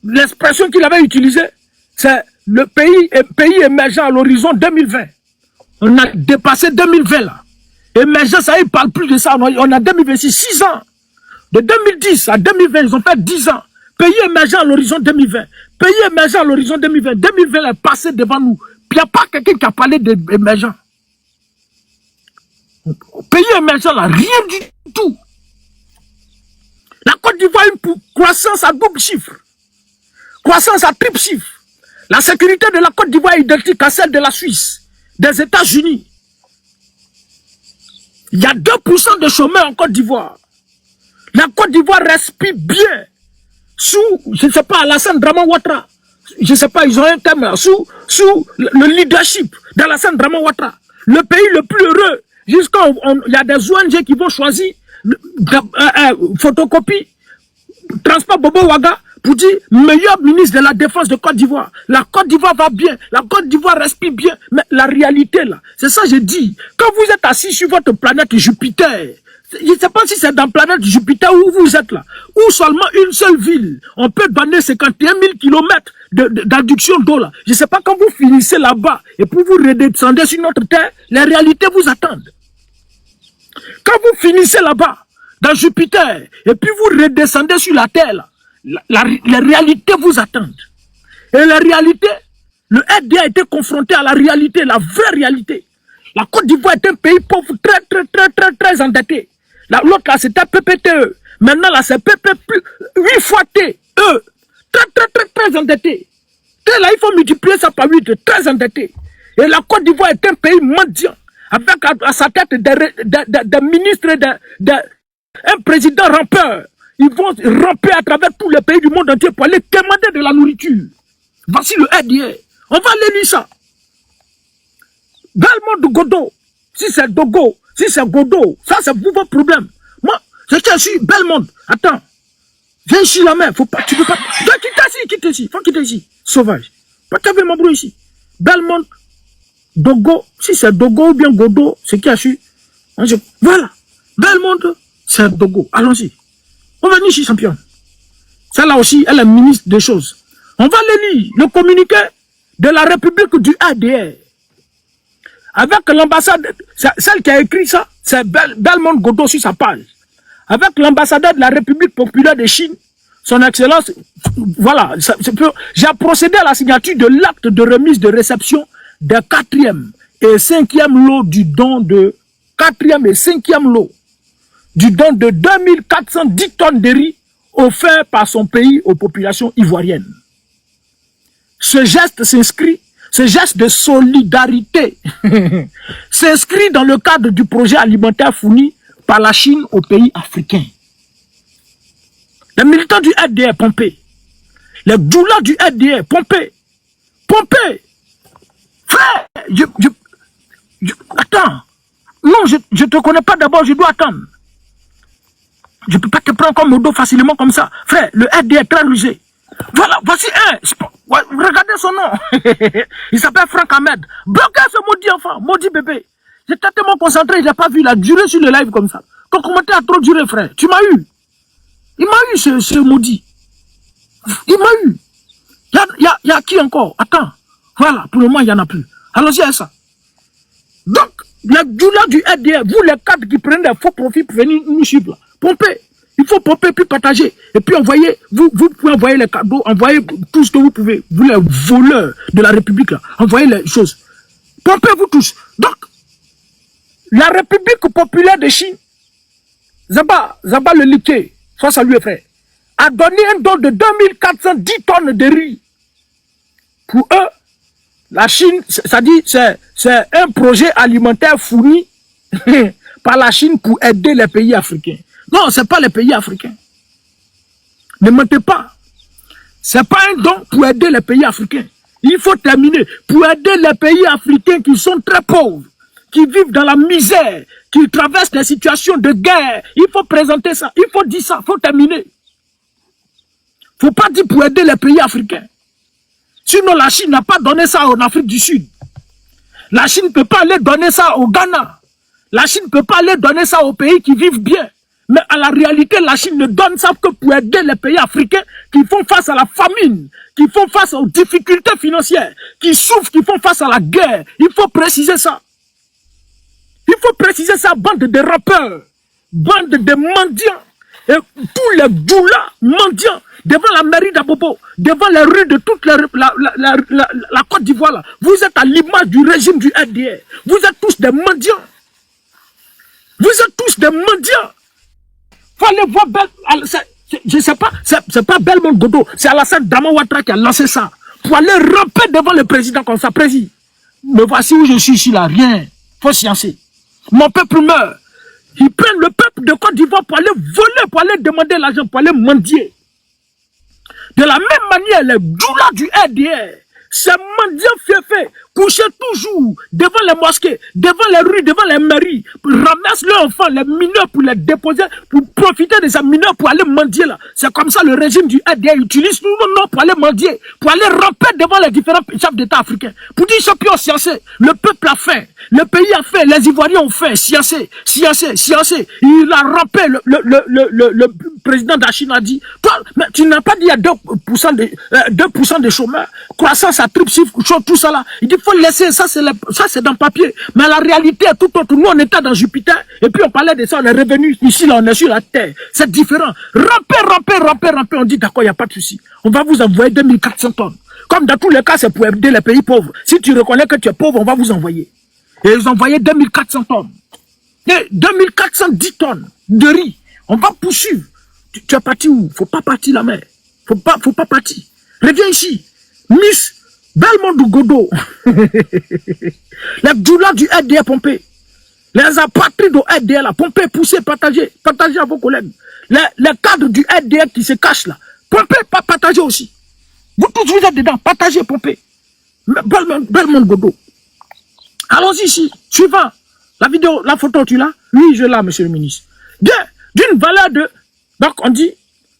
l'expression qu'il avait utilisée, c'est le pays émergent à l'horizon 2020. On a dépassé 2020 là. Émergent, ça, ils ne parlent plus de ça. On a 2026, 6 ans. De 2010 à 2020, ils ont fait 10 ans. Pays émergent à l'horizon 2020. Pays émergent à l'horizon 2020. 2020 est passé devant nous. Puis il n'y a pas quelqu'un qui a parlé d'émergent. Pays émergent là, rien du tout. La Côte d'Ivoire a une croissance à double chiffre. Croissance à triple chiffre. La sécurité de la Côte d'Ivoire est identique à celle de la Suisse, des États-Unis. Il y a 2% de chômeurs en Côte d'Ivoire. La Côte d'Ivoire respire bien sous, je ne sais pas, Alassane Draman Ouattara. Je ne sais pas, ils ont un thème là, sous le leadership d'Alassane Draman Ouattara. Le pays le plus heureux. Jusqu'à, il y a des ONG qui vont choisir photocopie, transport Bobo Ouaga pour dire meilleur ministre de la défense de Côte d'Ivoire. La Côte d'Ivoire va bien, la Côte d'Ivoire respire bien, mais la réalité là, c'est ça que je dis. Quand vous êtes assis sur votre planète Jupiter, je ne sais pas si c'est dans la planète Jupiter où vous êtes là, ou seulement une seule ville, on peut donner 51 000 km d'adduction d'eau là. Je ne sais pas quand vous finissez là-bas et puis vous redescendez sur notre terre, les réalités vous attendent. Quand vous finissez là-bas, dans Jupiter, et puis vous redescendez sur la terre là, les réalités vous attendent. Et la réalité, le RDA a été confronté à la réalité, la vraie réalité. La Côte d'Ivoire est un pays pauvre, très endetté. L'autre là, c'était PPTE. Maintenant là, c'est PP plus 8 fois TE. Très endetté. Et là, il faut multiplier ça par 8, très endetté. Et la Côte d'Ivoire est un pays mendiant, avec à sa tête des ministres, un président rampeur. Ils vont ramper à travers tous les pays du monde entier pour aller commander de la nourriture. Voici le RDA. On va aller lire ça. Belmondo Godot, si c'est Dogo, si c'est Godot, ça c'est votre problème. Moi, je suis Belmondo. Attends. Viens ici la main, faut pas, tu peux pas. Quitte ici, faut quitter ici. Sauvage. Pas t'avoir mon bruit ici. Belmondo, Dogo, si c'est Dogo ou bien Godot, c'est qui a su. Voilà. Belmondo, c'est Dogo. Allons-y. On va venir ici, champion. Celle-là aussi, elle est ministre des choses. On va aller lire le communiqué de la République du ADR. Avec l'ambassade, celle qui a écrit ça, c'est Belmondo Godot sur sa page. Avec l'ambassadeur de la République populaire de Chine, son excellence, voilà, j'ai procédé à la signature de l'acte de remise de réception des 4e et 5e lots du don de 4e et 5e lot du don de 2410 tonnes de riz offert par son pays aux populations ivoiriennes. Ce geste de solidarité s'inscrit dans le cadre du projet alimentaire fourni par la Chine aux pays africains. Les militants du RDA pompés, les doulas du RDA pompés. Frère, attends. Non, je ne te connais pas d'abord, je dois attendre. Je ne peux pas te prendre comme au dos facilement comme ça. Frère, le RDA est très rusé. Voilà, voici un. Regardez son nom. Il s'appelle Franck Ahmed. Bloquez ce maudit enfant, maudit bébé. J'étais tellement concentré, je n'ai pas vu la durée sur le live comme ça. Ton commentaire a trop duré, frère. Tu m'as eu. Il m'a eu ce maudit. Il m'a eu. Il y a qui encore? Attends. Voilà, pour le moment, il n'y en a plus. Allons-y à ça. Donc, les doulas du RDA, vous les cadres qui prennent des faux profits pour venir nous suivre là. Pomper. Il faut pomper puis partager. Et puis envoyer, vous pouvez envoyer les cadeaux, envoyer tout ce que vous pouvez. Vous les voleurs de la République là, envoyez les choses. Pompez-vous tous. Donc, la République populaire de Chine, Zaba le Liké, soit salué frère, a donné un don de 2410 tonnes de riz. Pour eux, la Chine, ça dit, c'est un projet alimentaire fourni par la Chine pour aider les pays africains. Non, ce n'est pas les pays africains. Ne mentez pas. Ce n'est pas un don pour aider les pays africains. Il faut terminer. Pour aider les pays africains qui sont très pauvres, qui vivent dans la misère, qui traversent des situations de guerre, il faut présenter ça. Il faut dire ça. Il faut terminer. Il ne faut pas dire pour aider les pays africains. Sinon, la Chine n'a pas donné ça en Afrique du Sud. La Chine ne peut pas aller donner ça au Ghana. La Chine ne peut pas aller donner ça aux pays qui vivent bien. Mais à la réalité, la Chine ne donne ça que pour aider les pays africains qui font face à la famine, qui font face aux difficultés financières, qui souffrent, qui font face à la guerre. Il faut préciser ça. Il faut préciser ça, bande de rappeurs, bande de mendiants, et tous les doulas mendiants devant la mairie d'Abobo, devant les rues de toute la Côte d'Ivoire. Là. Vous êtes à l'image du régime du RDR. Vous êtes tous des mendiants. Vous êtes tous des mendiants. Faut aller voir je sais pas, c'est pas Belmont Godot, c'est Alassane Dramane Ouattara qui a lancé ça. Pour aller ramper devant le président comme ça, président. Me voici où je suis ici là, rien. Faut sciencer. Mon peuple meurt. Ils prennent le peuple de Côte d'Ivoire pour aller voler, pour aller demander l'argent, pour aller mendier. De la même manière, les doulas du RDR, ces mendiants fiefés, couchés toujours devant les mosquées, devant les rues, devant les mairies, ramassent leurs enfants, les mineurs pour les déposer, pour profiter de ces mineurs pour aller mendier là. C'est comme ça le régime du RDR utilise nous non pour aller mendier, pour aller ramper devant les différents chefs d'État africains. Pour dire champion sciences, le peuple a faim, le pays a faim, les Ivoiriens ont faim, sciences. Il a rampé, le président de la Chine a dit, toi, mais tu n'as pas dit il y a 2% de chômeurs, croissance à triple chiffre, tout ça là. Il dit, faut laisser, ça c'est dans le papier. Mais la réalité est tout autre. Nous, on était dans Jupiter, et puis on parlait de ça, on est revenu ici, là, on est sur la Terre. C'est différent. Ramper, on dit, d'accord, il n'y a pas de souci. On va vous envoyer 2400 tonnes. Comme dans tous les cas, c'est pour aider les pays pauvres. Si tu reconnais que tu es pauvre, on va vous envoyer. Et ils envoyaient 2400 tonnes. Et 2410 tonnes de riz. On va poursuivre. Tu es parti où? Faut pas partir la mer. Faut pas partir. Reviens ici. Miss Belmont du Godot. Les doulas du RDR pompés. Les apatrides au RDR là. Pompés, poussés, partagez. Partagez à vos collègues. Les cadres du RDR qui se cachent là. Pompés, partagez aussi. Vous tous vous êtes dedans. Partagez, pompés. Belmont du Godot. Allons-y ici. Suivant. La vidéo, la photo, tu l'as? Oui, je l'ai, monsieur le ministre. Bien, d'une valeur de... Donc, on dit,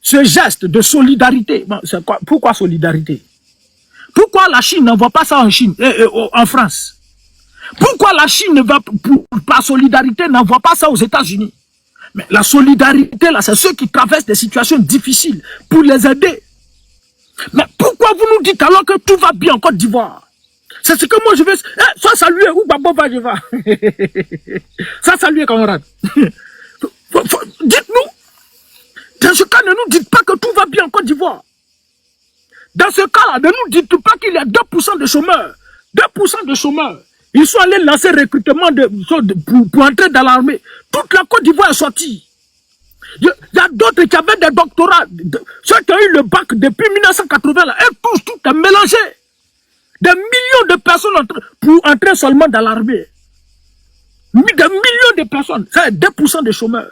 ce geste de solidarité. Bon, quoi, pourquoi solidarité? Pourquoi la Chine n'envoie pas ça en France? Pourquoi la Chine ne va, par solidarité, n'envoie pas ça aux États-Unis? Mais la solidarité, là, c'est ceux qui traversent des situations difficiles pour les aider. Mais pourquoi vous nous dites alors que tout va bien en Côte d'Ivoire? C'est ce que moi je veux. Soit saluer, ou Babo va, je vais. Ça saluer, camarade. Dites-nous. Dans ce cas, ne nous dites pas que tout va bien en Côte d'Ivoire. Dans ce cas-là, ne nous dites pas qu'il y a 2% de chômeurs. 2% de chômeurs. Ils sont allés lancer recrutement pour entrer dans l'armée. Toute la Côte d'Ivoire est sortie. Il y a d'autres qui avaient des doctorats. Ceux qui ont eu le bac depuis 1980, là, et tout est mélangé. Des millions de personnes pour entrer seulement dans l'armée. Des millions de personnes. C'est 2% de chômeurs.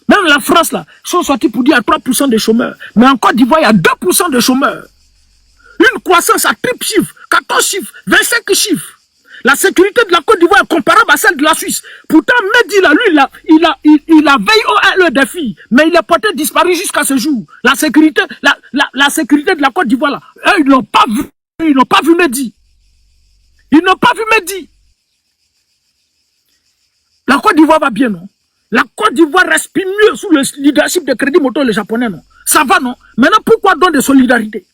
Même la France, là, sont sortis pour dire à 3% de chômeurs. Mais en Côte d'Ivoire, il y a 2% de chômeurs. Une croissance à triple chiffre, 14 chiffres, 25 chiffres. La sécurité de la Côte d'Ivoire est comparable à celle de la Suisse. Pourtant, Mehdi, là, lui, il a veillé au défi. Mais il est porté disparu jusqu'à ce jour. La sécurité de la Côte d'Ivoire, là, eux, ils n'ont pas vu. Ils n'ont pas vu Mehdi. Ils n'ont pas vu Mehdi. La Côte d'Ivoire va bien, non? La Côte d'Ivoire respire mieux sous le leadership de Crédit Moto, les Japonais, non? Ça va, non? Maintenant, pourquoi don de solidarité?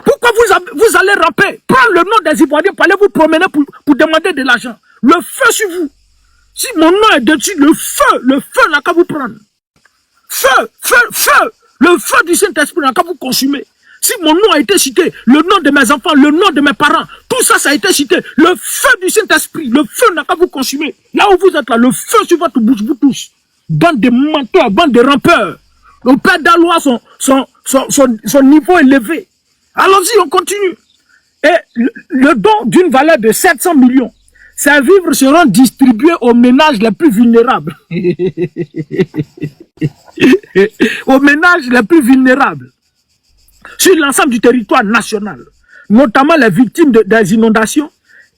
Pourquoi vous allez ramper, prendre le nom des Ivoiriens pour aller vous promener pour demander de l'argent? Le feu sur vous. Si mon nom est dessus, le feu n'a qu'à vous prendre. Feu. Le feu du Saint-Esprit n'a qu'à vous consumer. Si mon nom a été cité, le nom de mes enfants, le nom de mes parents, tout ça, ça a été cité. Le feu du Saint-Esprit, le feu n'a qu'à vous consumer. Là où vous êtes là, le feu sur votre bouche vous touche. Bande de menteurs, bande de rampeurs. Le père d'Alois, son niveau élevé. Allons-y, on continue. Et le don d'une valeur de 700 millions, ces vivres seront distribués aux ménages les plus vulnérables. Aux ménages les plus vulnérables. Sur l'ensemble du territoire national, notamment les victimes des inondations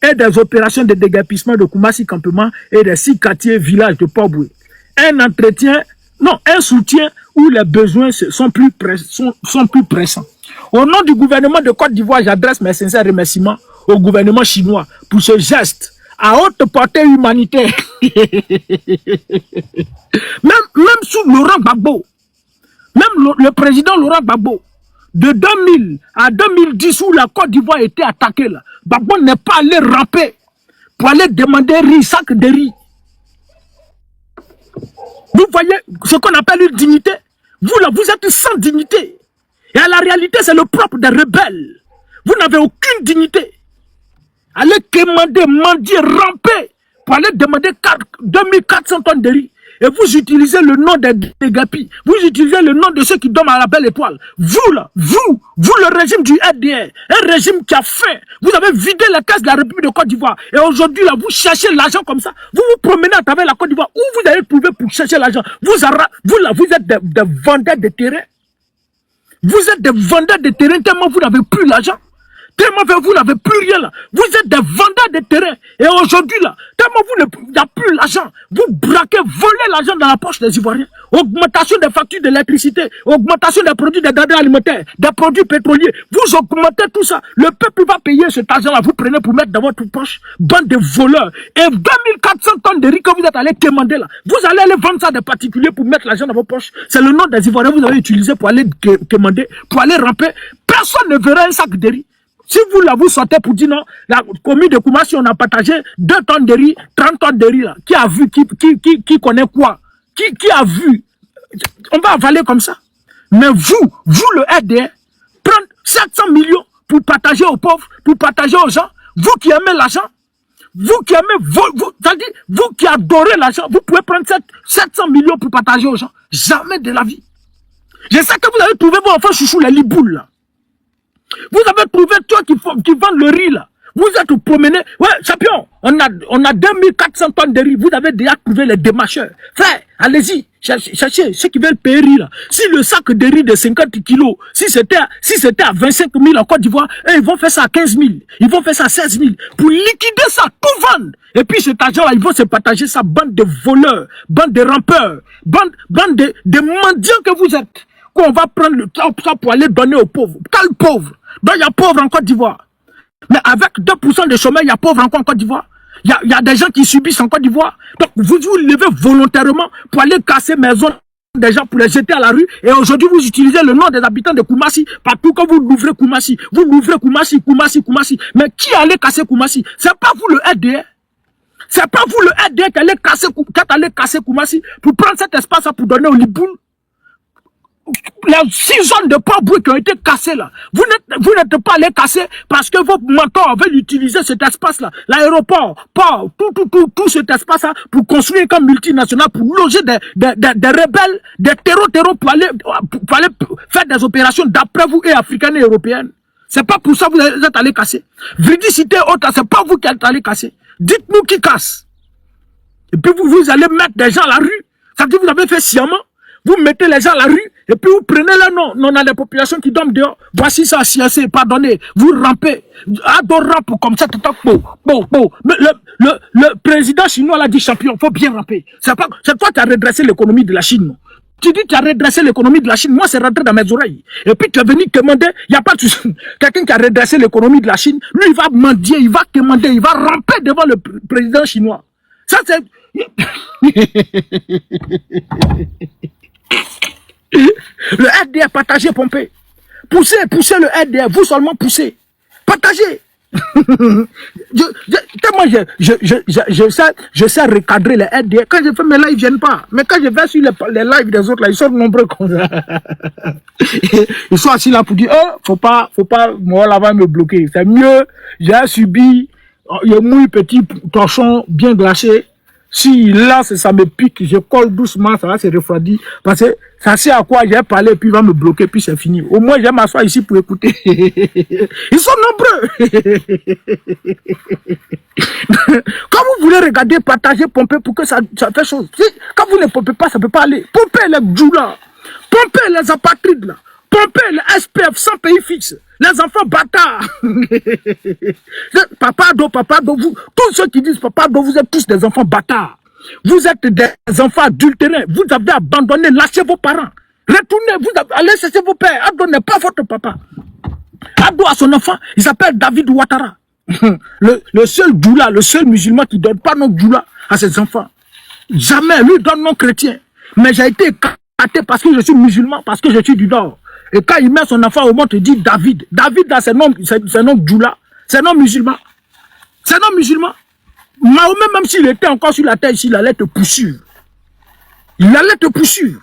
et des opérations de déguerpissement de Koumassi Campement et des 6 quartiers villages de Port-Boué. Un soutien où les besoins sont plus pressants. Au nom du gouvernement de Côte d'Ivoire, j'adresse mes sincères remerciements au gouvernement chinois pour ce geste à haute portée humanitaire. même sous Laurent Gbagbo, même le président Laurent Gbagbo, de 2000 à 2010 où la Côte d'Ivoire était attaquée, là, Gbagbo n'est pas allé ramper pour aller demander riz, sac de riz. Vous voyez ce qu'on appelle une dignité? Vous là, vous êtes sans dignité. Et à la réalité, c'est le propre des rebelles. Vous n'avez aucune dignité. Allez quémander, mendier, ramper pour aller demander 2400 tonnes de riz. Et vous utilisez le nom des gapis. Vous utilisez le nom de ceux qui dorment à la belle étoile. Vous là, vous le régime du RDR, un régime qui a faim. Vous avez vidé la caisse de la République de Côte d'Ivoire. Et aujourd'hui là, vous cherchez l'argent comme ça. Vous vous promenez à travers la Côte d'Ivoire. Où vous allez trouver pour chercher l'argent? Vous là, vous êtes des vendeurs de terrain. Vous êtes des vendeurs de terrain tellement vous n'avez plus l'argent. Tellement vous n'avez plus rien là. Vous êtes des vendeurs de terrain. Et aujourd'hui là, tellement il n'y a plus l'argent. Vous braquez, volez l'argent dans la poche des Ivoiriens. Augmentation des factures d'électricité, augmentation des produits des denrées alimentaires, des produits pétroliers. Vous augmentez tout ça. Le peuple va payer cet argent-là. Vous prenez pour mettre dans votre poche. Bande de voleurs. Et 2400 tonnes de riz que vous êtes allés quémander là. Vous allez aller vendre ça à des particuliers pour mettre l'argent dans vos poches. C'est le nom des Ivoiriens que vous avez utilisé pour aller quémander, pour aller ramper. Personne ne verra un sac de riz. Si vous là, vous sortez pour dire non, la commune de Koumassi, on a partagé 2 tonnes de riz, 30 tonnes de riz là. Qui a vu, qui connaît quoi? Qui a vu? On va avaler comme ça. Mais vous le RDR, prendre 700 millions pour partager aux pauvres, pour partager aux gens, vous qui aimez l'argent, vous qui aimez, c'est-à-dire, vous qui adorez l'argent, vous pouvez prendre 700 millions pour partager aux gens. Jamais de la vie. Je sais que vous avez trouvé vos enfants chouchous, les liboules là. Vous avez trouvé toi qui vendent le riz là. Vous êtes promené. Ouais, champion, on a 2400 tonnes de riz. Vous avez déjà trouvé les démarcheurs. Frère, allez-y, cherchez ceux qui veulent payer riz là. Si le sac de riz de 50 kilos, si c'était à 25 000 en Côte d'Ivoire, ils vont faire ça à 15 000. Ils vont faire ça à 16 000. Pour liquider ça, tout vendre. Et puis cet argent-là, ils vont se partager ça. Bande de voleurs, bande de rampeurs, bande de mendiants que vous êtes. Qu'on va prendre le temps pour aller donner aux pauvres. Quel pauvre? Ben, il y a pauvres en Côte d'Ivoire. Mais avec 2% de chômage, il y a pauvres encore en Côte d'Ivoire. Il y a des gens qui subissent en Côte d'Ivoire. Donc, vous vous levez volontairement pour aller casser maisons des gens pour les jeter à la rue. Et aujourd'hui, vous utilisez le nom des habitants de Koumassi. Partout que vous l'ouvrez Koumassi. Vous l'ouvrez Koumassi. Mais qui allait casser Koumassi? C'est pas vous le RDR. C'est pas vous le RDR qui allait casser Koumassi pour prendre cet espace pour donner aux Liboules. Les 6 zones de port-bruit qui ont été cassées là, vous n'êtes pas allés casser parce que vos mentors veulent utiliser cet espace-là, l'aéroport, port, tout cet espace-là pour construire comme multinational, pour loger des rebelles, des terreaux pour aller faire des opérations d'après vous et africaines et européennes. C'est pas pour ça que vous êtes allés casser. Véridicité autre, c'est pas vous qui êtes allés casser. Dites-nous qui casse. Et puis vous allez mettre des gens à la rue. Ça veut dire que vous avez fait sciemment. Vous mettez les gens à la rue, et puis vous prenez les noms. On a des populations qui dorment dehors. Voici ça, c'est pardonnez. Vous rampez. Adorant pour comme ça, Mais le président chinois l'a dit, champion, faut bien ramper. C'est toi qui as redressé l'économie de la Chine. Tu dis que tu as redressé l'économie de la Chine. Moi, c'est rentré dans mes oreilles. Et puis tu es venu commander. Il n'y a pas de souci. Quelqu'un qui a redressé l'économie de la Chine, lui, il va mendier, il va commander, il va ramper devant le président chinois. Ça, c'est... Le RDR, partagez, pompez. Poussez le RDR, vous seulement poussez. Partagez. Je sais recadrer les RDR. Quand je fais mes lives, ils viennent pas. Mais quand je vais sur les lives des autres, là, ils sont nombreux comme ça. Ils sont assis là pour dire, faut pas, moi là-bas me bloquer. C'est mieux, j'ai subi, il y a mouille petit torchon bien glacé. Si là, ça me pique, je colle doucement, ça va se refroidir. Parce que ça sait à quoi j'ai parlé, puis il va me bloquer, puis c'est fini. Au moins, je m'assois ici pour écouter. Ils sont nombreux. Quand vous voulez regarder, partager, pomper pour que ça fait chose. Quand vous ne pompez pas, ça ne peut pas aller. Pompez les djoula, pompez les apatrides là. Pompez les SPF sans pays fixe. Les enfants bâtards. Papa do, vous, tous ceux qui disent papa do, vous êtes tous des enfants bâtards. Vous êtes des enfants adultérés. Vous avez abandonné, lâchez vos parents. Retournez, allez chercher vos pères. Ado n'est pas votre papa. Ado a son enfant, il s'appelle David Ouattara. Le seul djoula, le seul musulman qui ne donne pas nom djoula à ses enfants. Jamais, lui donne nom chrétien. Mais j'ai été écarté parce que je suis musulman, parce que je suis du Nord. Et quand il met son enfant au monde, il dit David. David, là, c'est nom djoula. C'est nom musulman. C'est nom musulman. Mahomet, même s'il était encore sur la terre ici, il allait te poursuivre. Il allait te poursuivre.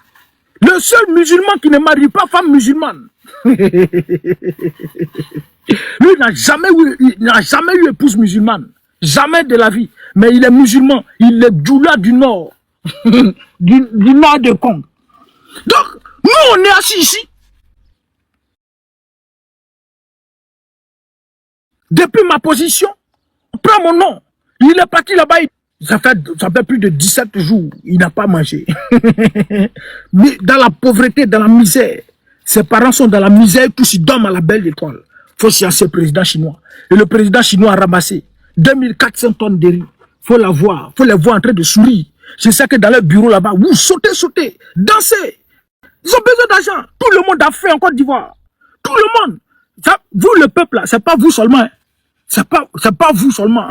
Le seul musulman qui ne marie pas femme musulmane. Lui n'a jamais eu épouse musulmane. Jamais de la vie. Mais il est musulman. Il est djoula du Nord. du Nord de Congo. Donc, nous, on est assis ici. Depuis ma position, on prend mon nom. Il est parti là-bas. Ça fait plus de 17 jours. Il n'a pas mangé. Mais dans la pauvreté, dans la misère. Ses parents sont dans la misère, tous ils dorment à la belle étoile. Il faut chasser le président chinois. Et le président chinois a ramassé 2400 tonnes de riz. Il faut la voir. Il faut les voir en train de sourire. Je sais que dans leur bureau là-bas, vous sautez, dansez. Ils ont besoin d'argent. Tout le monde a fait en Côte d'Ivoire. Tout le monde. Ça, vous, le peuple, là, c'est pas vous seulement. Hein. C'est pas vous seulement.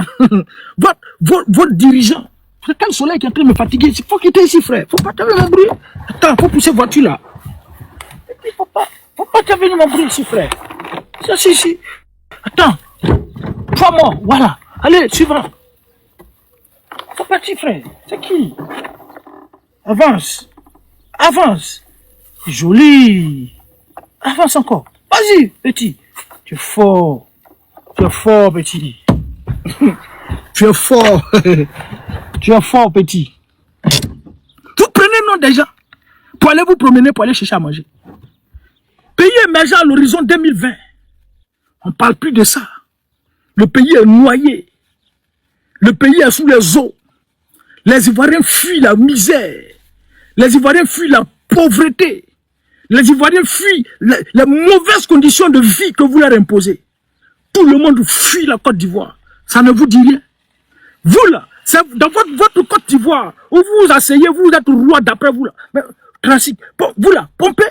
votre dirigeant. C'est quel soleil qui est en train de me fatiguer. Il faut quitter ici, frère. Faut pas t'avoir mon bruit. Attends, faut pousser voiture là. Il faut pas t'avoir mon bruit ici, frère. Ça, si. Attends. 3 mois, voilà. Allez, suivant. Faut partir, frère. C'est qui? Avance. Joli. Avance encore. Vas-y, petit. Tu es fort, petit. Tu es fort. Tu es fort, petit. Vous prenez nom des gens pour aller vous promener, pour aller chercher à manger. Pays émergent à l'horizon 2020. On ne parle plus de ça. Le pays est noyé. Le pays est sous les eaux. Les Ivoiriens fuient la misère. Les Ivoiriens fuient la pauvreté. Les Ivoiriens fuient les mauvaises conditions de vie que vous leur imposez. Tout le monde fuit la Côte d'Ivoire. Ça ne vous dit rien. Vous là, c'est dans votre Côte d'Ivoire, où vous vous asseyez, vous êtes roi d'après vous là. Mais, classique. Vous là, pompez,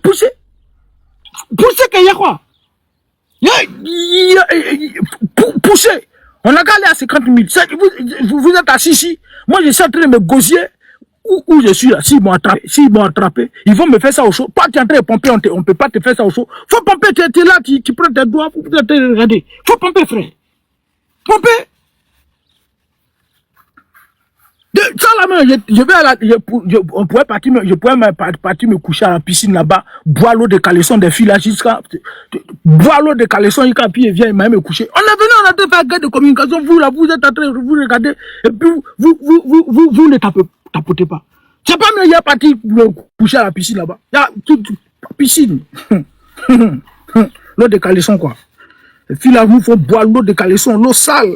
poussez. Poussez qu'il y a quoi? Poussez. On a gagné à 50 000. Vous êtes assis ici. Moi, je suis en train de me gosier. Où je suis là, s'ils m'ont attrapé, ils vont me faire ça au chaud. Pas tu es en train de pomper, on ne peut pas te faire ça au chaud. Faut pomper, tu es là, tu prends tes doigts, faut te regarder. Faut pomper, frère. Pomper. Ça la main, on pourrait partir, je pourrais partir me coucher à la piscine là-bas, boire l'eau de caleçon des filles là, boire l'eau de caleçon, et puis il vient, il m'a me coucher. On est venu, on a fait faire guerre de communication, vous là, vous êtes en train de vous regarder, et puis vous ne tapotez pas. C'est pas mieux, il y a parti me coucher à la piscine là-bas. Il y a piscine. L'eau de caleçon, quoi. Les filles là, vous faut boire l'eau de caleçon, l'eau sale.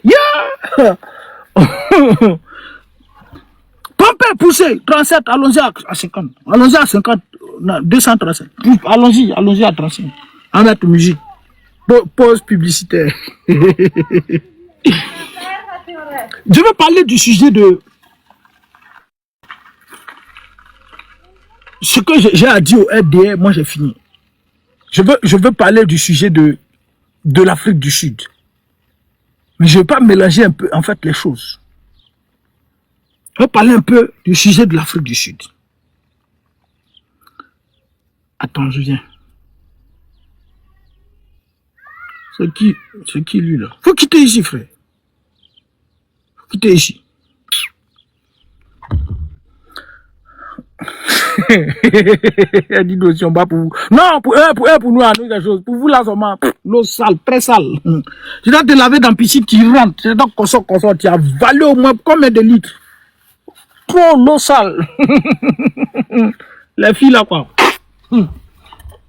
Yeah! Pompez, poussez, 37, allons-y à 50. Allons-y à 50, 235. Allons-y à 35. En mettre musique. Pause publicitaire. Je veux parler du sujet de ce que j'ai à dire au RDR, moi j'ai fini. Je veux parler du sujet de l'Afrique du Sud. Mais je ne veux pas mélanger un peu, en fait, les choses. Je veux parler un peu du sujet de l'Afrique du Sud. Attends, je viens. C'est qui lui, là? Faut quitter ici, frère. Faut quitter ici. Elle dit aussi, on va pour vous. Non, pour nous, à nous, quelque chose. Pour vous, là, seulement, l'eau sale, très sale. Tu dois te laver dans la piscine, tu rentres. C'est donc qu'on sort, tu as valé au moins combien de litres? Trop l'eau sale. Les filles, là, quoi.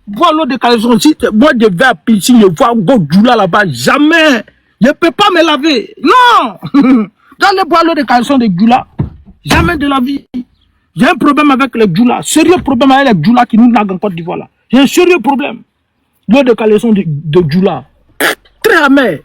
Bois l'eau de caleçon aussi. Moi, je vais à la piscine, je vois Godjoula là-bas. Jamais. Je ne peux pas me laver. Non. Dans les bois l'eau de caleçon de Djoula. Jamais de la vie. J'ai un problème avec les Djoula. Sérieux problème avec les Djoula qui nous naguent en Côte d'Ivoire là. J'ai un sérieux problème. L'eau de caleçon de Djoula. Très amer.